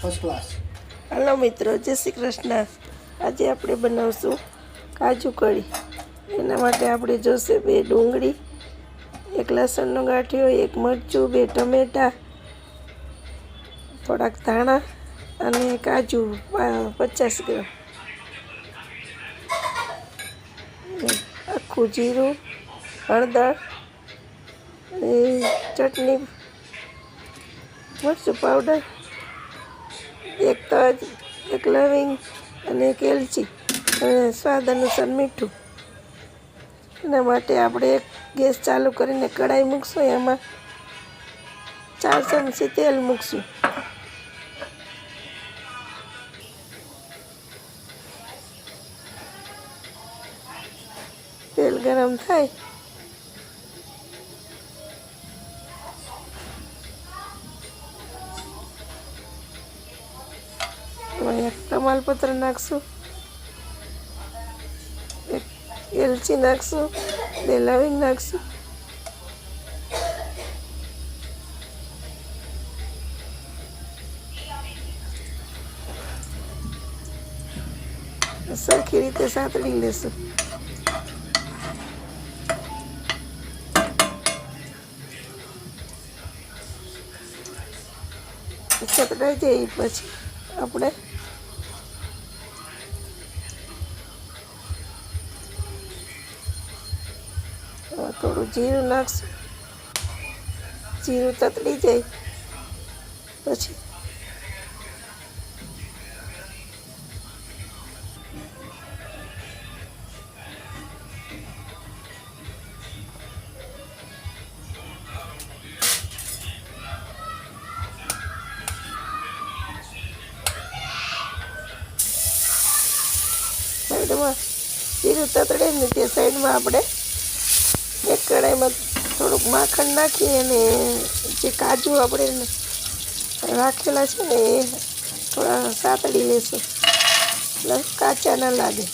First class. Hello मित्रों, जय श्री कृष्ण। आज આપણે બનાવશું કાજુ કઢી। એના માટે આપણે જોશે 2 ડુંગળી, 1 લસણનો ગાંઠિયો, 1 મરચું, 2 ટમેટા, થોડાક ધાણા અને કાજુ 50 ગ્રામ, આખું જીરું, હળદર, ચટણી, મરચું પાવડર, 1 તજ, 1 લવિંગ અને 1 એલચી અને સ્વાદ અનુસાર મીઠું। એના માટે આપણે ગેસ ચાલુ કરીને કઢાઈ મૂકશું। એમાં 4 ચમચી તેલ મૂકશું। તેલ ગરમ થાય એમાં 1 તમાલપત્ર નાખશું, 1 એલચી નાખશું, 2 લવિંગ નાખશું, સરખી રીતે સાતળી લેશું। સતળાઈ જાય પછી આપણે થોડું જીરું નાખશું। જીરું તતડી જાય પછી સાઈડમાં જીરું તતડે ને તે સાઈડમાં આપણે એક કઢાઈમાં થોડુંક માખણ નાખી અને જે કાજુ આપણે રાખેલા છે ને એ થોડા સાતળી લેશું, એટલે કાચા ના લાગે।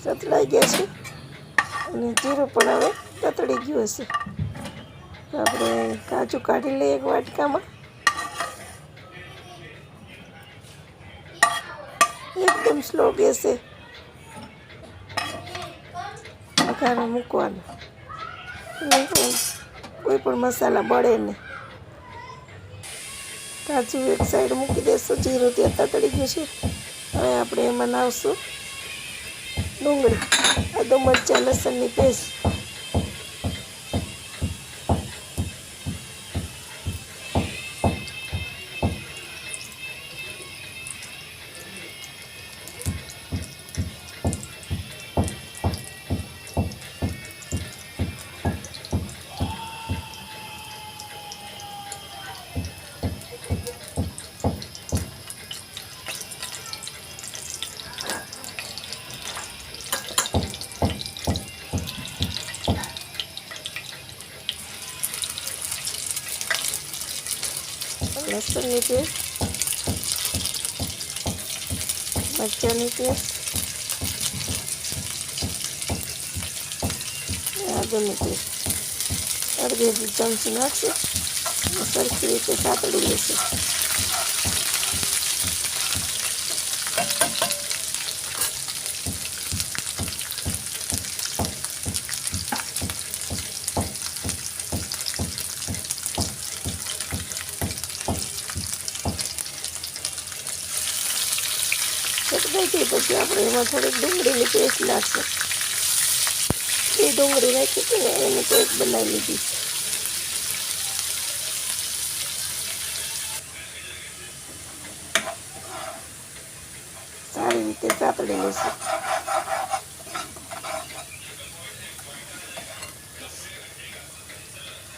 સતળાઈ ગયા છે અને જીરું પણ હવે તતડી ગયું હશે। તો આપણે કાજુ કાઢી લઈએ 1 વાટકામાં। એકદમ સ્લો ગેસે વઘાર મૂકવાનો, કોઈ પણ મસાલા બળે નહીં। કાજુ એક સાઈડ મૂકી દેશું, જીરું ત્યાં તતડી ગયું છે। હવે આપણે એમાં નાખશું ડુંગળી, આદુ મરચાં લસણની પેસ્ટ, લસણની પેસ્ટ, મરચાંની પેસ્ટ, આદુની પેસ્ટ અડધી ચમચી નાખશું, સરખી રીતે સાતળી લઈશું। સતળાઈ પછી આપણે એમાં થોડીક ડુંગળીની પેસ્ટ નાખશું। 2 ડુંગળી નાખી હતી ને એની પેસ્ટ બનાવી લીધી। રીતે સાતળી લઈશું.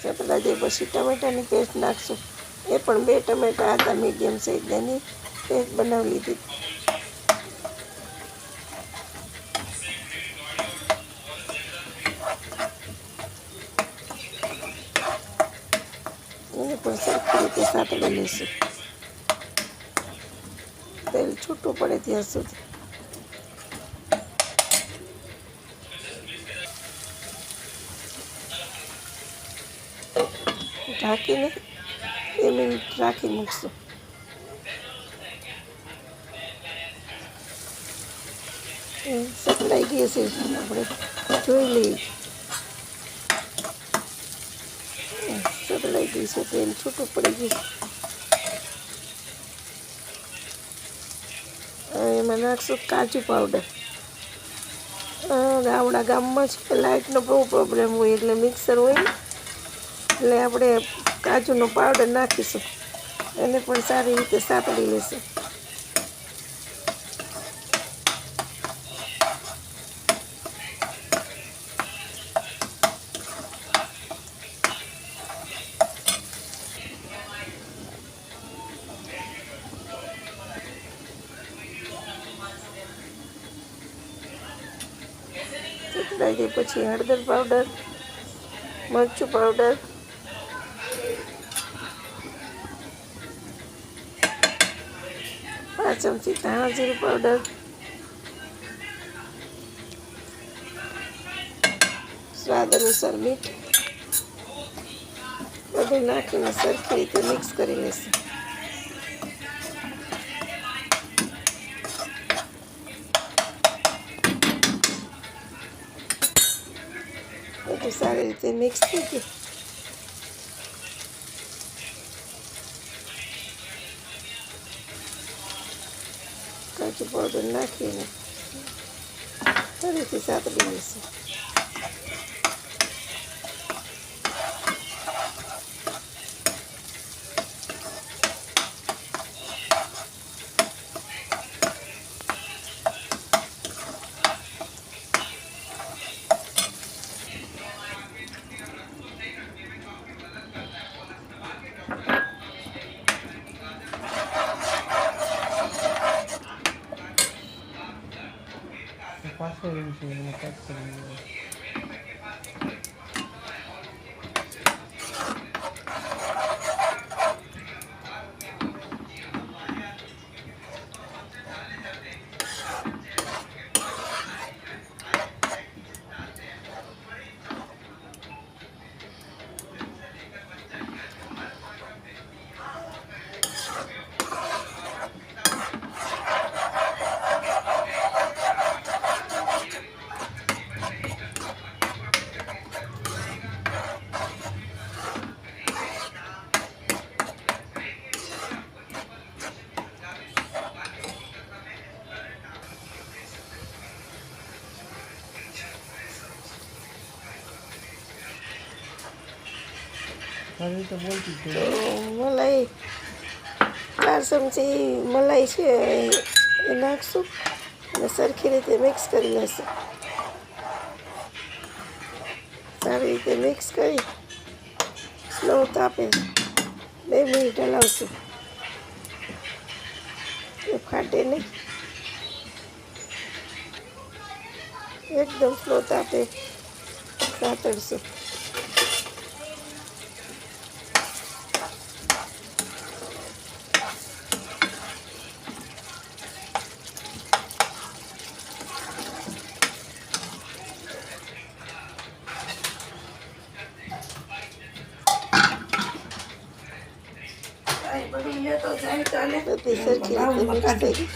સતળા જાય પછી ટમેટાની પેસ્ટ નાખશું. એ પણ 2 ટમેટા હતા મીડિયમ સાઈઝની પેસ્ટ બનાવી લીધી. એને પણ સરખી રીતે સાતળી લઈશું. તેલ છૂટું પડે ત્યાં સુધી. ઢાંકીને 2 મિનિટ રાખી મૂકશું. સતળાઈ ગઈ છે, આપણે જોઈ લઈએ. સતળાઈ ગઈ છે, તેલ છૂટું પડી ગયું. હવે એમાં નાખશું કાજુ પાવડર. આપણા ગામમાં છે લાઇટનો બહુ પ્રોબ્લેમ હોય, એટલે મિક્સર હોય ને, એટલે આપણે કાજુનો પાવડર નાખીશું. એને પણ સારી રીતે સાતળી લઈશું. સતળાઈ જાય પછી હળદર પાવડર, મરચું પાવડર, 5 ચમચી ધાણા જીરું પાવડર, સ્વાદ અનુસાર મીઠ બધું નાખીને સરખી રીતે મિક્સ કરી લઈશું. બધું સારી રીતે મિક્સ થઈ ગયું. કાજુ પાવડર નાખીને ફરીથી સાતળી લઈશું. પાછળ એવું છે એને કટ કરી આવી રીતે બોલતી તો મલાઈ 4 ચમચી મલાઈ છે એ નાખશું અને સરખી રીતે મિક્સ કરી લઈશું. સારી રીતે મિક્સ કરી સ્લો તાપે 2 મિનિટ હલાવશું. એ ફાટે નહીં, એકદમ સ્લો તાપે સાતળશું. બધી સરખી રીતે મિક્સ થઈ ગઈ.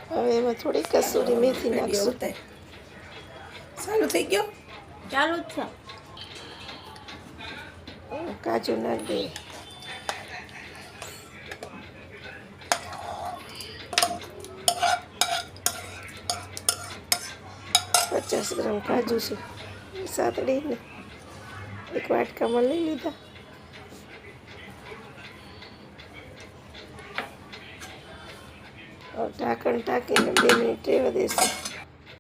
હવે એમાં થોડી કસૂરી મેથી નાખશું. ચાલુ થઈ ગયો, ચાલુ જ છે. કાજુ નાખી દઈએ. પચાસ ગ્રામ કાજુ છે, સાતળીને એક વાટકામાં લઈ લીધા. હવે ઢાંકણ ટાંકીને 2 મિનિટ રહેવા દેશું.